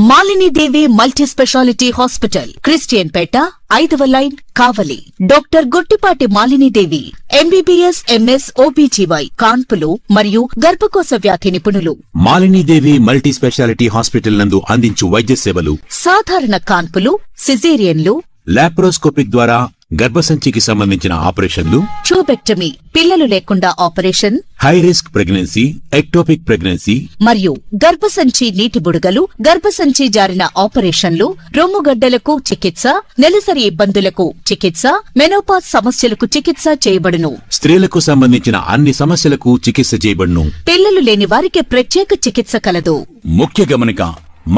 మాలిని దేవి multi speciality hospital, Christian పేట, 5వ line, కావలి. Doctor Guttipati Malini దేవి MBBS, MS, OBGY, కాన్పులు మరియు గర్భకోశ వ్యాధి నిపుణులు. మాలిని దేవి మల్టీ స్పెషాలిటీ హాస్పిటల్ నందు అందించు వైద్య సేవలు: సాధారణ కాన్పులు, సిజేరియన్లు, లాప్రోస్కోపిక్ ద్వారా గర్భసంచికి సంబంధించిన ఆపరేషన్లు, ట్యూబెక్టమీ, పిల్లలు లేకుండా operation, high risk pregnancy, ectopic pregnancy మరియు గర్భసంచి నీటి బుడగలు, గర్భసంచి జారిన ఆపరేషన్లు, రొమ్ముగడ్డలకు చికిత్స, నెలసరి ఇబ్బందులకు చికిత్స, మెనోపాజ్ సమస్యలకు చికిత్స చేయబడును. స్త్రీలకు సంబంధించిన అన్ని సమస్యలకు చికిత్స చేయబడును. పిల్లలు లేని వారికి ప్రత్యేక చికిత్స కలదు. ముఖ్య గమనిక: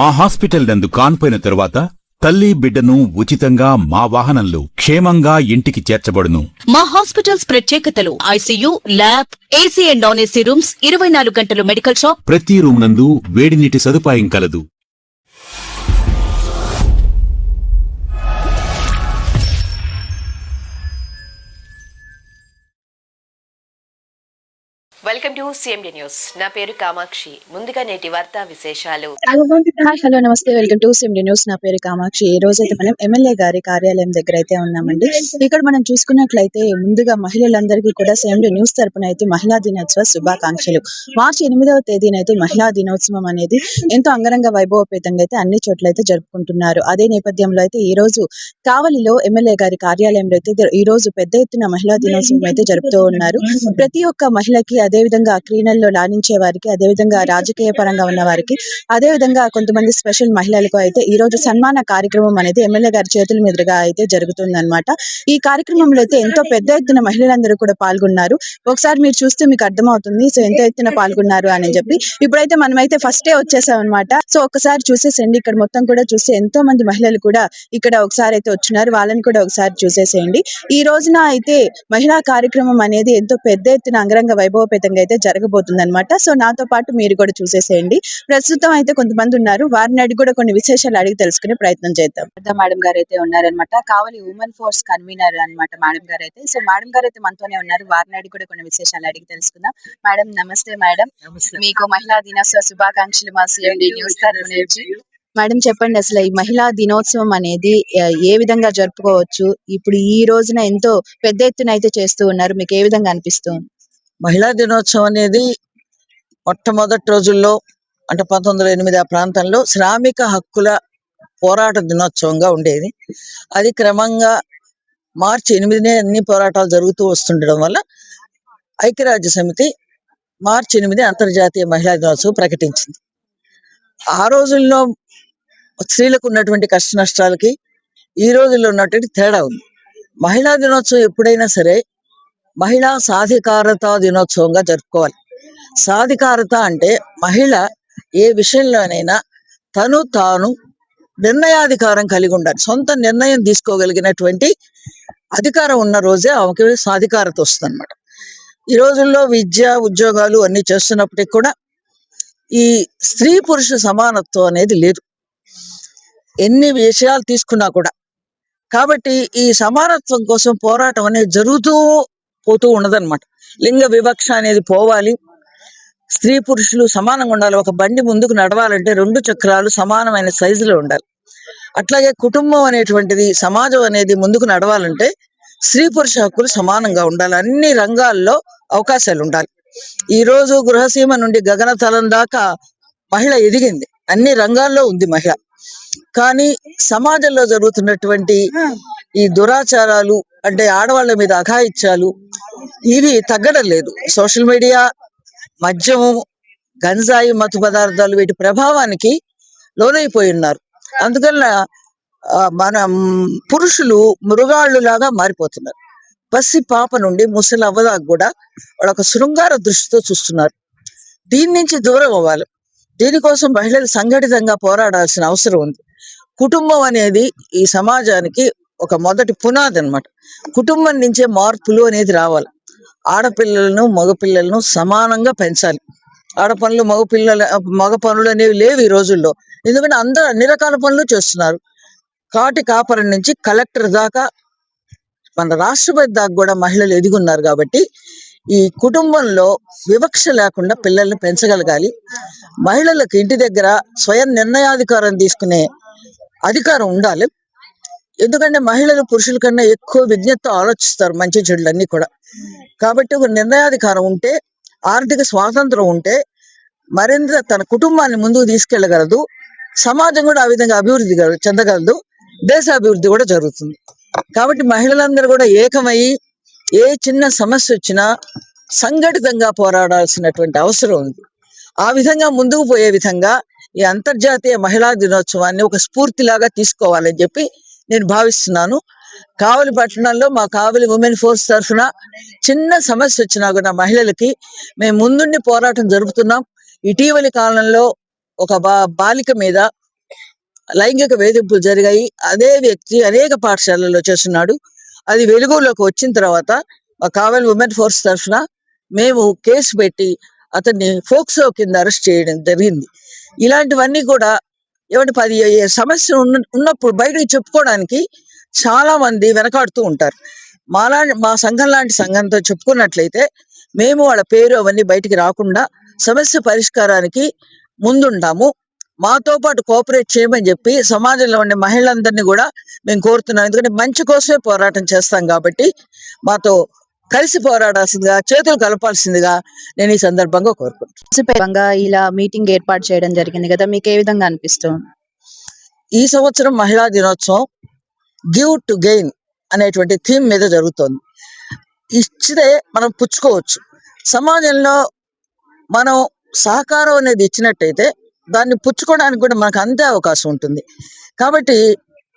మా హాస్పిటల్ నందు కాన్పోయిన తరువాత తల్లి బిడ్డను ఉచితంగా మా వాహనంలో క్షేమంగా ఇంటికి చేర్చబడును. మా హాస్పిటల్స్ ప్రత్యేకతలు: ICU, lab, AC and non AC rooms, 24 గంటలు మెడికల్ షాప్, ప్రతి రూమ్ నందు వేడి నీటి సదుపాయం కలదు. Welcome to CMD news. నా పేరు కామాక్షి. ముందుగా నేటి వార్తా విశేషాలు. హలో, నమస్తే. Welcome to CMD news. నా పేరు కామాక్షి. ఈ రోజు అయితే మనం ఎమ్మెల్యే గారి కార్యాలయం దగ్గర అయితే ఉన్నామండి. ఇక్కడ మనం చూసుకున్నట్లయితే ముందుగా మహిళలందరికీ కూడా సిఎండి న్యూస్ తరపున అయితే మహిళా దినోత్సవ శుభాకాంక్షలు. మార్చి 8వ తేదీనైతే మహిళా దినోత్సవం అనేది ఎంతో అంగరంగ వైభవపేతంగా అయితే అన్ని చోట్ల అయితే జరుపుకుంటున్నారు. అదే నేపథ్యంలో అయితే ఈ రోజు కావలిలో ఎమ్మెల్యే గారి కార్యాలయంలో అయితే ఈ రోజు పెద్ద ఎత్తున మహిళా దినోత్సవం అయితే జరుపుతూ ఉన్నారు. ప్రతి ఒక్క మహిళకి, అదేవిధంగా క్రీడల్లో రాణించే వారికి, అదేవిధంగా రాజకీయ పరంగా ఉన్న వారికి, అదేవిధంగా కొంతమంది స్పెషల్ మహిళలకు అయితే ఈ రోజు సన్మాన కార్యక్రమం అనేది ఎమ్మెల్యే గారి చేతుల మీదుగా అయితే జరుగుతుందన్నమాట. ఈ కార్యక్రమంలో అయితే ఎంతో పెద్ద ఎత్తున మహిళలందరూ కూడా పాల్గొన్నారు. ఒకసారి మీరు చూస్తే మీకు అర్థమవుతుంది సో ఎంత ఎత్తున పాల్గొన్నారు అని చెప్పి. ఇప్పుడైతే మనమైతే ఫస్టే వచ్చేసాం అనమాట. సో ఒకసారి చూసేసేయండి. ఇక్కడ మొత్తం కూడా చూస్తే ఎంతో మంది మహిళలు కూడా ఇక్కడ ఒకసారి అయితే వచ్చినారు. వాళ్ళని కూడా ఒకసారి చూసేసేయండి. ఈ రోజున అయితే మహిళా కార్యక్రమం అనేది ఎంతో పెద్ద ఎత్తున అంగరంగ వైభవపేతంగా అయితే జరగబోతుంది అనమాట. సో నాతో పాటు మీరు కూడా చూసేసేయండి. ప్రస్తుతం అయితే కొంతమంది ఉన్నారు. వారిని అడిగి కూడా కొన్ని విశేషాలు అడిగి తెలుసుకునే ప్రయత్నం చేద్దాం. మేడం గారు అయితే ఉన్నారనమాట. కావలి ఉమెన్ ఫోర్స్ కన్వీనర్ అనమాట మేడం గారు అయితే. సో మేడం గారు అయితే మనతోనే ఉన్నారు. వారిని అడిగి కూడా కొన్ని విశేషాలు అడిగి తెలుసుకుందాం. మేడం నమస్తే. మేడం మీకు మహిళా దినోత్సవ శుభాకాంక్షలు మా సిఎండి న్యూస్ తరఫు నుంచి. మేడం చెప్పండి, అసలు ఈ మహిళా దినోత్సవం అనేది ఏ విధంగా జరుపుకోవచ్చు? ఇప్పుడు ఈ రోజున ఎంతో పెద్ద ఎత్తున అయితే చేస్తూ ఉన్నారు. మీకు ఏ విధంగా అనిపిస్తుంది? మహిళా దినోత్సవం అనేది మొట్టమొదటి రోజుల్లో అంటే 1908 ఆ ప్రాంతంలో శ్రామిక హక్కుల పోరాట దినోత్సవంగా ఉండేది. అది క్రమంగా మార్చి 8నే అన్ని పోరాటాలు జరుగుతూ వస్తుండడం వల్ల ఐక్యరాజ్య సమితి మార్చి 8 అంతర్జాతీయ మహిళా దినోత్సవం ప్రకటించింది. ఆ రోజుల్లో స్త్రీలకు ఉన్నటువంటి కష్ట నష్టాలకి ఈ రోజుల్లో ఉన్నటువంటి తేడా ఉంది. మహిళా దినోత్సవం ఎప్పుడైనా సరే మహిళా సాధికారత దినోత్సవంగా జరుపుకోవాలి. సాధికారత అంటే మహిళ ఏ విషయంలోనైనా తాను నిర్ణయాధికారం కలిగి ఉండాలి. సొంత నిర్ణయం తీసుకోగలిగినటువంటి అధికారం ఉన్న రోజే ఆమెకి సాధికారత వస్తుంది అనమాట. ఈ రోజుల్లో విద్య, ఉద్యోగాలు అన్ని చేస్తున్నప్పటికీ కూడా ఈ స్త్రీ పురుష సమానత్వం అనేది లేదు, ఎన్ని విషయాలు తీసుకున్నా కూడా. కాబట్టి ఈ సమానత్వం కోసం పోరాటం అనేది జరుగుతూ పోతూ ఉండదన్నమాట. లింగ వివక్ష అనేది పోవాలి, స్త్రీ పురుషులు సమానంగా ఉండాలి. ఒక బండి ముందుకు నడవాలంటే 2 చక్రాలు సమానమైన సైజులో ఉండాలి. అట్లాగే కుటుంబం అనేటువంటిది, సమాజం అనేది ముందుకు నడవాలంటే స్త్రీ పురుష హక్కులు సమానంగా ఉండాలి. అన్ని రంగాల్లో అవకాశాలు ఉండాలి. ఈ రోజు గృహసీమ నుండి గగనతలం దాకా మహిళ ఎదిగింది, అన్ని రంగాల్లో ఉంది మహిళ. కానీ సమాజంలో జరుగుతున్నటువంటి ఈ దురాచారాలు అంటే ఆడవాళ్ళ మీద అఘాయిత్యాలు ఇవి తగ్గడం లేదు. సోషల్ మీడియా, మద్యము, గంజాయి, మత్తు పదార్థాలు వీటి ప్రభావానికి లోనైపోయి ఉన్నారు. అందువల్ల మన పురుషులు మృగాళ్ళు లాగా మారిపోతున్నారు. పసి పాప నుండి ముసలి అవ్వదాకా కూడా వాళ్ళు ఒక శృంగార దృష్టితో చూస్తున్నారు. దీని నుంచి దూరం అవ్వాలి. దీనికోసం మహిళలు సంఘటితంగా పోరాడాల్సిన అవసరం ఉంది. కుటుంబం అనేది ఈ సమాజానికి ఒక మొదటి పునాది అన్నమాట. కుటుంబం నుంచే మార్పులు అనేది రావాలి. ఆడపిల్లలను మగపిల్లలను సమానంగా పెంచాలి. ఆడపనులు మగ పనులు అనేవి లేవు ఈ రోజుల్లో. ఎందుకంటే అందరూ అన్ని రకాల పనులు చేస్తున్నారు. కాటి కాపరం నుంచి కలెక్టర్ దాకా, మన రాష్ట్రపతి దాకా కూడా మహిళలు ఎదిగున్నారు. కాబట్టి ఈ కుటుంబంలో వివక్ష లేకుండా పిల్లల్ని పెంచగలగాలి. మహిళలకు ఇంటి దగ్గర స్వయం నిర్ణయాధికారం తీసుకునే అధికారం ఉండాలి. ఎందుకంటే మహిళలు పురుషుల కన్నా ఎక్కువ విజ్ఞతతో ఆలోచిస్తారు మంచి చెడులన్నీ కూడా. కాబట్టి ఒక నిర్ణయాధికారం ఉంటే, ఆర్థిక స్వాతంత్రం ఉంటే మరింత తన కుటుంబాన్ని ముందుకు తీసుకెళ్లగలదు. సమాజం కూడా ఆ విధంగా అభివృద్ధి చెందగలదు. దేశాభివృద్ధి కూడా జరుగుతుంది. కాబట్టి మహిళలందరూ కూడా ఏకమయ్యి ఏ చిన్న సమస్య వచ్చినా సంఘటితంగా పోరాడాల్సినటువంటి అవసరం ఉంది. ఆ విధంగా ముందుకు పోయే విధంగా ఈ అంతర్జాతీయ మహిళా దినోత్సవాన్ని ఒక స్ఫూర్తిలాగా తీసుకోవాలని చెప్పి నేను భావిస్తున్నాను. కావలి పట్టణంలో మా కావలి ఉమెన్ ఫోర్స్ తరఫున చిన్న సమస్య వచ్చినా కూడా మహిళలకి మేము ముందుండి పోరాటం జరుపుతున్నాం. ఇటీవలి కాలంలో ఒక బాలిక మీద లైంగిక వేధింపులు జరిగాయి. అదే వ్యక్తి అనేక పాఠశాలల్లో చేస్తున్నాడు. అది వెలుగులోకి వచ్చిన తర్వాత మా కావలి ఉమెన్ ఫోర్స్ తరఫున మేము కేసు పెట్టి అతన్ని ఫోక్సో కింద అరెస్ట్ చేయడం జరిగింది. ఇలాంటివన్నీ కూడా ఏమంటే 10 సమస్య ఉన్నప్పుడు బయటకు చెప్పుకోవడానికి చాలా మంది వెనకాడుతూ ఉంటారు. మా సంఘం లాంటి సంఘంతో చెప్పుకున్నట్లయితే మేము వాళ్ళ పేరు అవన్నీ బయటికి రాకుండా సమస్య పరిష్కారానికి ముందుంటాము. మాతో పాటు కోఆపరేట్ చేయమని చెప్పి సమాజంలో ఉండే మహిళలందరినీ కూడా మేము కోరుతున్నాం. ఎందుకంటే మంచి కోసమే పోరాటం చేస్తాం కాబట్టి మాతో కలిసి పోరాడాల్సిందిగా, చేతులు కలపాల్సిందిగా నేను ఈ సందర్భంగా కోరుకుంటున్నాను. ఇలా మీటింగ్ ఏర్పాటు చేయడం జరిగింది కదా, మీకు ఏ విధంగా అనిపిస్తుంది? ఈ సంవత్సరం మహిళా దినోత్సవం గివ్ టు గెయిన్ అనేటువంటి థీమ్ మీద జరుగుతోంది. ఇచ్చితే మనం పుచ్చుకోవచ్చు. సమాజంలో మనం సహకారం అనేది ఇచ్చినట్టయితే దాన్ని పుచ్చుకోవడానికి కూడా మనకు అంతే అవకాశం ఉంటుంది. కాబట్టి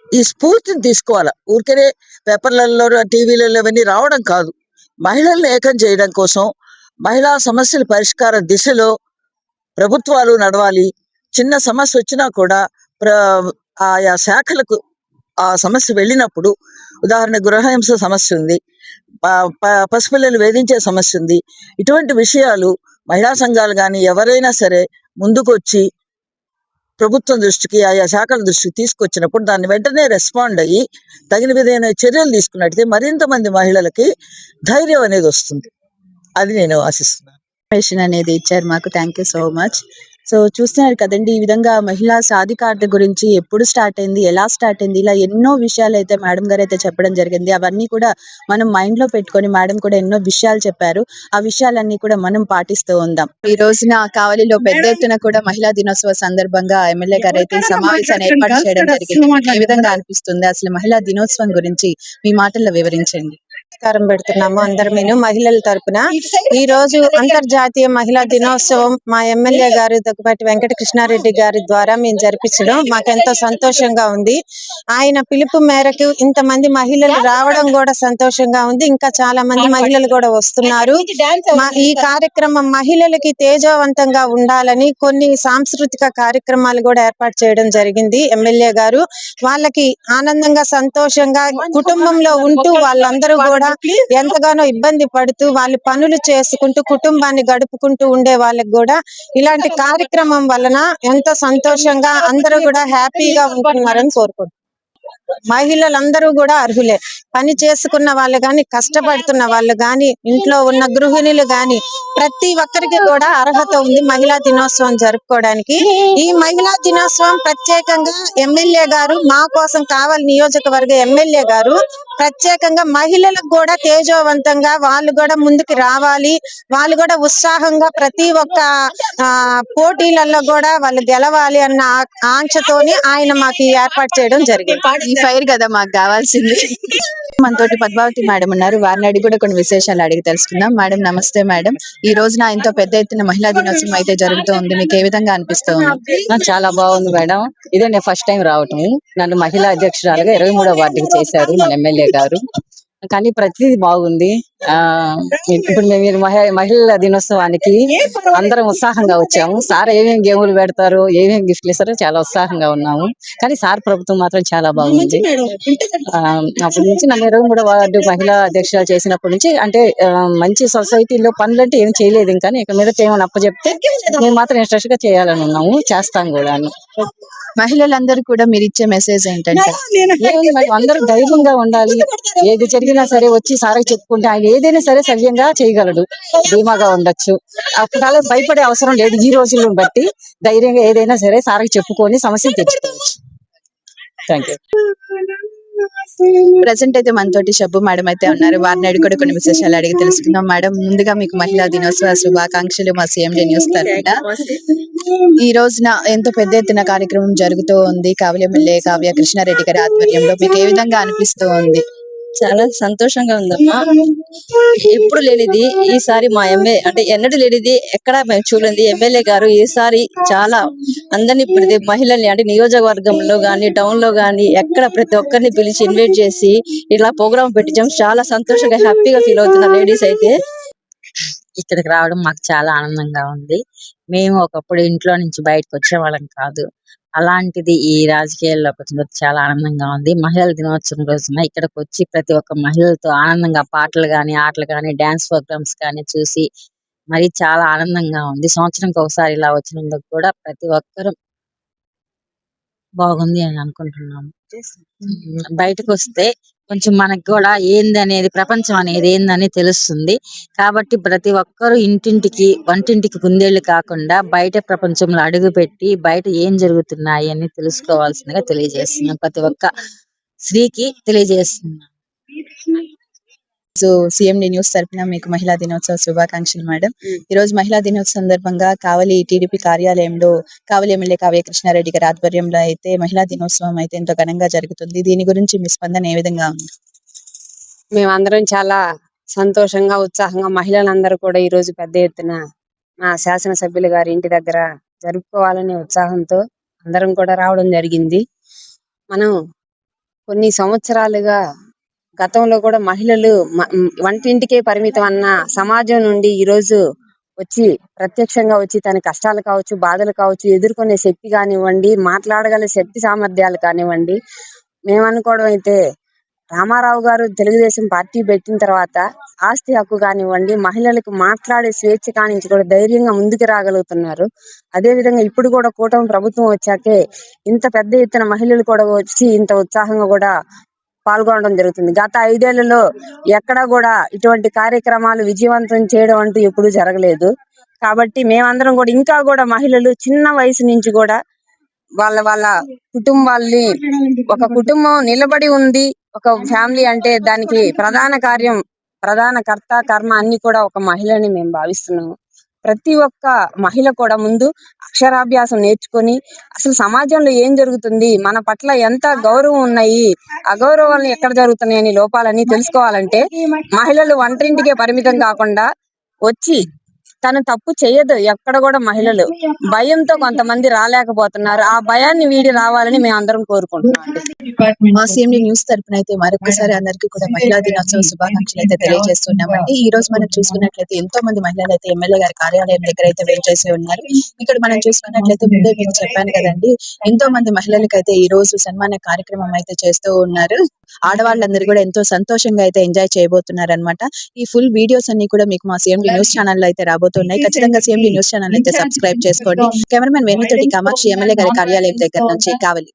ఈ స్ఫూర్తిని తీసుకోవాలా. ఊరికనే పేపర్లలో, టీవీలలో ఇవన్నీ రావడం కాదు. మహిళల్ని ఏకం చేయడం కోసం, మహిళా సమస్యల పరిష్కార దిశలో ప్రభుత్వాలు నడవాలి. చిన్న సమస్య వచ్చినా కూడా ఆయా శాఖలకు ఆ సమస్య వెళ్ళినప్పుడు, ఉదాహరణ గృహహింస సమస్య ఉంది, పసిపిల్లలు వేధించే సమస్య ఉంది. ఇటువంటి విషయాలు మహిళా సంఘాలు కానీ ఎవరైనా సరే ముందుకొచ్చి ప్రభుత్వం దృష్టికి, ఆయా శాఖల దృష్టికి తీసుకొచ్చినప్పుడు దాన్ని వెంటనే రెస్పాండ్ అయ్యి తగిన విధమైన చర్యలు తీసుకున్నట్టయితే మరింత మంది మహిళలకి ధైర్యం అనేది వస్తుంది. అది నేను ఆశిస్తున్నాను. ఇన్ఫర్మేషన్ అనేది ఇచ్చారు మాకు. Thank you so much. So చూస్తున్నారు కదండి, ఈ విధంగా మహిళా సాధికారత గురించి ఎప్పుడు స్టార్ట్ అయింది, ఎలా స్టార్ట్ అయింది, ఇలా ఎన్నో విషయాలు అయితే మేడం గారు అయితే చెప్పడం జరిగింది. అవన్నీ కూడా మనం మైండ్ లో పెట్టుకొని మేడం కూడా ఎన్నో విషయాలు చెప్పారు. ఆ విషయాలన్నీ కూడా మనం పాటిస్తూ ఉందాం. ఈ రోజున కావలిలో పెద్ద ఎత్తున కూడా మహిళా దినోత్సవ సందర్భంగా ఎమ్మెల్యే గారు అయితే ఈ సమావేశాన్ని ఏర్పాటు చేయడం జరిగింది. ఏ విధంగా అనిపిస్తుంది? అసలు మహిళా దినోత్సవం గురించి మీ మాటల్లో వివరించండి. నమస్కారం పెడుతున్నాము అందరం మహిళల తరపున. ఈ రోజు అంతర్జాతీయ మహిళా దినోత్సవం మా ఎమ్మెల్యే గారు దగ్గుబాటి వెంకట కృష్ణారెడ్డి గారి ద్వారా మేము జరిపించడం మాకెంతో సంతోషంగా ఉంది. ఆయన పిలుపు మేరకు ఇంతమంది మహిళలు రావడం కూడా సంతోషంగా ఉంది. ఇంకా చాలా మంది మహిళలు కూడా వస్తున్నారు. ఈ కార్యక్రమం మహిళలకి తేజవంతంగా ఉండాలని కొన్ని సాంస్కృతిక కార్యక్రమాలు కూడా ఏర్పాటు చేయడం జరిగింది ఎమ్మెల్యే గారు. వాళ్ళకి ఆనందంగా, సంతోషంగా కుటుంబంలో ఉంటూ వాళ్ళందరూ కూడా ఎంతగానో ఇబ్బంది పడుతూ వాళ్ళు పనులు చేసుకుంటూ కుటుంబాన్ని గడుపుకుంటూ ఉండే వాళ్ళకి కూడా ఇలాంటి కార్యక్రమం వలన ఎంతో సంతోషంగా అందరూ కూడా హ్యాపీగా ఉంటున్నారని కోరుకుంటున్నాను. మహిళలందరూ కూడా అర్హులే. పని చేసుకున్న వాళ్ళు గాని, కష్టపడుతున్న వాళ్ళు గాని, ఇంట్లో ఉన్న గృహిణులు గాని ప్రతి ఒక్కరికి కూడా అర్హత ఉంది మహిళా దినోత్సవం జరుపుకోవడానికి. ఈ మహిళా దినోత్సవం ప్రత్యేకంగా ఎమ్మెల్యే గారు మా కోసం, కావలి నియోజకవర్గ ఎమ్మెల్యే గారు ప్రత్యేకంగా మహిళలకు కూడా తేజోవంతంగా వాళ్ళు కూడా ముందుకు రావాలి, వాళ్ళు కూడా ఉత్సాహంగా ప్రతి ఒక్క పోటీలలో కూడా వాళ్ళు గెలవాలి అన్న ఆంక్షతోని ఆయన మాకు ఏర్పాటు చేయడం జరిగింది. ఈ ఫైర్ కదా మాకు కావాల్సింది. మనతోటి పద్మావతి మేడం ఉన్నారు. వారిని అడిగి కూడా కొన్ని విశేషాలు అడిగి తెలుసుకుందాం. మేడం నమస్తే. మేడం, ఈ రోజున ఎంతో పెద్ద ఎత్తున మహిళా దినోత్సవం అయితే జరుగుతుంది. మీకు ఏ విధంగా అనిపిస్తుంది? చాలా బాగుంది మేడం. ఇదే నేను ఫస్ట్ టైం రావటం. నన్ను మహిళా అధ్యక్షురాలుగా 23వ వార్డుకి చేశారు మన ఎమ్మెల్యే గారు. కానీ ప్రతిదీ బాగుంది. ఇప్పుడు మేము మహిళల దినోత్సవానికి అందరం ఉత్సాహంగా వచ్చాము. సార్ ఏమేమి గేములు పెడతారు, ఏమేమి గిఫ్ట్లు ఇస్తారో చాలా ఉత్సాహంగా ఉన్నాము. కానీ సార్ ప్రభుత్వం మాత్రం చాలా బాగుంది. అప్పటి నుంచి నన్ను 23వ వార్డు మహిళా అధ్యక్షురాలు చేసినప్పటి నుంచి అంటే మంచి సొసైటీలో పనులంటే ఏం చేయలేదు. కానీ ఇక మీద ఏమైనా అప్పచెప్తే మేము మాత్రం ఇంట్రెస్ట్ గా చేయాలని ఉన్నాము, చేస్తాం కూడా. మహిళలందరూ కూడా మీరు ఇచ్చే మెసేజ్ ఏంటంటే? ఏముంది మరి అందరూ ధైర్యంగా ఉండాలి. ఏది జరిగినా సరే వచ్చి సార్కి చెప్పుకుంటే ఆయన ఏదైనా సరే సవ్యంగా చేయగలడు. ధీమాగా ఉండొచ్చు. అప్పుడు భయపడే అవసరం లేదు. ఈ రోజులను బట్టి ధైర్యంగా ఏదైనా సరే సార్కి చెప్పుకొని సమస్యను తెచ్చుకోవచ్చు. Thank you. ప్రెసెంట్ అయితే మనతోటి షబ్బు మేడం అయితే ఉన్నారు. వారిని అడిగి కూడా కొన్ని విశేషాలు అడిగి తెలుసుకుందాం. మేడం, ముందుగా మీకు మహిళా దినోత్సవ శుభాకాంక్షలు మా CMD న్యూస్ తరఫున. ఈ రోజున ఎంతో పెద్ద ఎత్తున కార్యక్రమం జరుగుతూ ఉంది. కావలి ఎమ్మెల్యే కావ్య కృష్ణారెడ్డి గారి ఆధ్వర్యంలో మీకు ఏ విధంగా అనిపిస్తూ ఉంది? చాలా సంతోషంగా ఉందమ్మా. ఎప్పుడు లేనిది ఈసారి మా అంటే ఎన్నడూ లేనిది, ఎక్కడా మేము చూడలేంది. ఎమ్మెల్యే గారు ఈసారి చాలా అందరినీ ప్రతి మహిళల్ని అంటే నియోజకవర్గంలో గాని టౌన్ లో గాని ఎక్కడ ప్రతి ఒక్కరిని పిలిచి ఇన్వైట్ చేసి ఇలా ప్రోగ్రామ్ పెట్టించాం. చాలా సంతోషంగా హ్యాపీగా ఫీల్ అవుతున్నారు లేడీస్ అయితే. ఇక్కడికి రావడం మాకు చాలా ఆనందంగా ఉంది. మేము ఒకప్పుడు ఇంట్లో నుంచి బయటకు వచ్చేవాళ్ళం కాదు. అలాంటిది ఈ రాజకీయాల్లోకి వచ్చినందుకు చాలా ఆనందంగా ఉంది. మహిళల దినోత్సవం రోజున ఇక్కడికి వచ్చి ప్రతి ఒక్క మహిళలతో ఆనందంగా పాటలు గాని, ఆటలు గాని, డాన్స్ ప్రోగ్రామ్స్ కానీ చూసి మరి చాలా ఆనందంగా ఉంది. సంవత్సరంకి ఒకసారి ఇలా వచ్చినందుకు కూడా ప్రతి ఒక్కరూ బాగుంది అని అనుకుంటున్నాము. బయటకు వస్తే కొంచెం మనకు కూడా ఏందనేది, ప్రపంచం అనేది ఏందని తెలుస్తుంది. కాబట్టి ప్రతి ఒక్కరూ ఇంటింటికి వంటింటికి కుందేళ్లు కాకుండా బయట ప్రపంచంలో అడుగు పెట్టి బయట ఏం జరుగుతున్నాయి అని తెలుసుకోవాల్సిందిగా తెలియజేస్తున్నాం. ప్రతి ఒక్క స్త్రీకి తెలియజేస్తున్నాం. సో CMD న్యూస్ తరపున మీకు మహిళా దినోత్సవ శుభాకాంక్షలు మేడం. ఈ రోజు మహిళా దినోత్సవ సందర్భంగా కావలి TDP కార్యాలయంలో కావలి ఎమ్మెల్యే కావ్య కృష్ణారెడ్డి గారి ఆధ్వర్యంలో అయితే మహిళా దినోత్సవం అయితే ఎంతో ఘనంగా జరుగుతుంది. దీని గురించి మీ స్పందన ఏ విధంగా ఉంది? మేమందరం చాలా సంతోషంగా ఉత్సాహంగా మహిళలందరూ కూడా ఈ రోజు పెద్ద ఎత్తున మా శాసనసభ్యులు గారి ఇంటి దగ్గర జరుపుకోవాలనే ఉత్సాహంతో అందరం కూడా రావడం జరిగింది. మనం కొన్ని సంవత్సరాలుగా గతంలో కూడా మహిళలు వంటింటికే పరిమితం అన్న సమాజం నుండి ఈ రోజు వచ్చి ప్రత్యక్షంగా వచ్చి తన కష్టాలు కావచ్చు, బాధలు కావచ్చు ఎదుర్కొనే శక్తి కానివ్వండి, మాట్లాడగల శక్తి సామర్థ్యాలు కానివ్వండి, మేము అనుకోవడం అయితే రామారావు గారు తెలుగుదేశం పార్టీ పెట్టిన తర్వాత ఆస్తి హక్కు కానివ్వండి, మహిళలకు మాట్లాడే స్వేచ్ఛ కానించి కూడా ధైర్యంగా ముందుకు రాగలుగుతున్నారు. అదే విధంగా ఇప్పుడు కూడా కూటమి ప్రభుత్వం వచ్చాకే ఇంత పెద్ద ఎత్తున మహిళలు కూడా వచ్చి ఇంత ఉత్సాహంగా కూడా పాల్గొనడం జరుగుతుంది. గత 5 ఏళ్లలో ఎక్కడా కూడా ఇటువంటి కార్యక్రమాలు విజయవంతం చేయడం అంటూ ఎప్పుడూ జరగలేదు. కాబట్టి మేమందరం కూడా ఇంకా కూడా మహిళలు చిన్న వయసు నుంచి కూడా వాళ్ళ కుటుంబాల్ని, ఒక కుటుంబం నిలబడి ఉంది ఒక ఫ్యామిలీ అంటే దానికి ప్రధాన కర్త కర్మ అన్ని కూడా ఒక మహిళని మేము భావిస్తున్నాము. ప్రతి ఒక్క మహిళ కూడా ముందు అక్షరాభ్యాసం నేర్చుకొని అసలు సమాజంలో ఏం జరుగుతుంది, మన పట్ల ఎంత గౌరవం ఉన్నాయి, అగౌరవాలను ఎక్కడ జరుగుతున్నాయని లోపాలని తెలుసుకోవాలంటే మహిళలు వంటింటికే పరిమితం కాకుండా వచ్చి తను తప్పు చేయదు. ఎక్కడ కూడా మహిళలు భయంతో కొంతమంది రాలేకపోతున్నారు. ఆ భయాన్ని వీడి రావాలని మేము అందరం కోరుకుంటున్నాం. మా CMD న్యూస్ తరపున అయితే మరొకసారి అందరికీ కూడా మహిళా దినోత్సవ శుభాకాంక్షలు అయితే తెలియజేస్తున్నామండి. ఈ రోజు మనం చూసుకున్నట్లయితే ఎంతో మంది మహిళలు అయితే ఎమ్మెల్యే గారి కార్యాలయం దగ్గర అయితే వేంచేసి ఉన్నారు. ఇక్కడ మనం చూసుకున్నట్లయితే ముందే మీకు చెప్పాను కదండి, ఎంతో మంది మహిళలకు అయితే ఈ రోజు సన్మాన కార్యక్రమం అయితే చేస్తూ ఉన్నారు. ఆడవాళ్ళందరూ కూడా ఎంతో సంతోషంగా అయితే ఎంజాయ్ చేయబోతున్నారు అనమాట. ఈ ఫుల్ వీడియోస్ అన్ని కూడా మీకు మా CMD న్యూస్ ఛానల్ లో అయితే రాబోతున్నాయి. ఖచ్చితంగా CMD న్యూస్ ఛానల్ అయితే సబ్స్క్రైబ్ చేసుకోండి. కెమెరామెన్ వేణుతోటి కామాక్షి, ఎమ్మెల్యే గారి కార్యాలయం దగ్గర నుంచి కావలి.